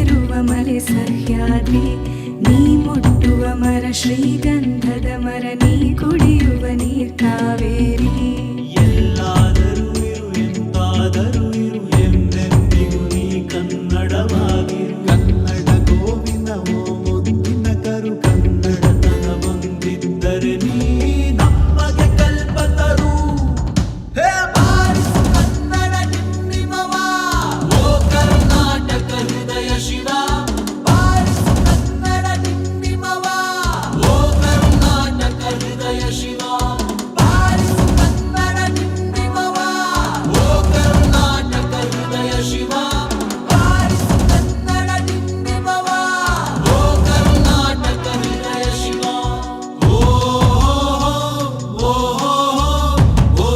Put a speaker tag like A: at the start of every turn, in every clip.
A: ಮೇರುವ ಮಲೆ ಸಹ್ಯಾದ್ರಿ, ನೀ ಮುಟ್ಟುವ ಮರ ಶ್ರೀಗಂಧದ ಮರ, ನೀ ಕುಡಿಯುವ ನೀರ್ ಕಾವೇರಿ.
B: ಎಲ್ಲಾದರೂ ಇರು ಎಂತಾದರೂ ಇರು ಎಂದೆಂದಿಗೂ ನೀ ಕನ್ನಡವಾಗಿರು. ಕನ್ನಡ ಗೋವಿನ ಓ ಮುದ್ದಿನ ಕರು, ಕನ್ನಡತನ ಬಂದಿದ್ದರೆ ನೀ ನಮಗೆ ಕಲ್ಪತರು. ಹೇ ಬಾರಿಸು ಕನ್ನಡ ಡಿಂಡಿಮವ, ಓ ಕರ್ನಾಟಕ ಹೃದಯ ಶಿವ. ಬಾರಿಸು ಕನ್ನಡ ಡಿಂಡಿಮವ, ಓ ಕರ್ನಾಟಕ ಹೃದಯ ಶಿವ. ಬಾರಿಸು ಕನ್ನಡ ಡಿಂಡಿಮವ, ಓ ಕರ್ನಾಟಕ ಹೃದಯ ಶಿವ. ಬಾರಿಸು ಕನ್ನಡ ಡಿಂಡಿಮವ, ಓ ಕರ್ನಾಟಕ ಹೃದಯ ಶಿವ. ಓ ಓ ಓ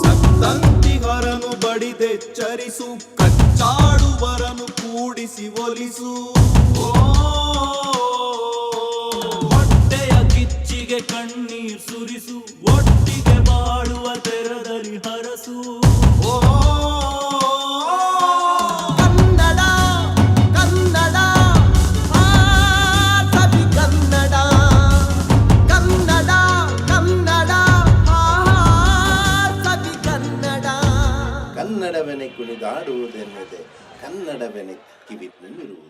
B: ಸಂತಂತಿಗರನು ಬಡಿದೆಚ್ಚರಿಸು, ಕಚ್ಚಾಡುವರನು ಕೂಡಿಸಿ ಒಲಿಸು. ಹೊಟ್ಟೆಯ ಕಿಚ್ಚಿಗೆ ಕಣ್ಣೀರ್ ಸುರಿಸು, ಒಟ್ಟಿಗೆ ಬಾಳುವ ತೆರದಲ್ಲಿ ಹರಸು. ಕನ್ನಡ ಕನ್ನಡ ಸವಿ ಕನ್ನಡ, ಕನ್ನಡ ಕನ್ನಡ ಸವಿ ಕನ್ನಡ.
C: ಕನ್ನಡವೆನೆ ಕುಣಿದಾಡುವುದೆನ್ನದೆ, ಕನ್ನಡವೆನೆ ಕಿವಿ ತುಂಬಿರುವುದು.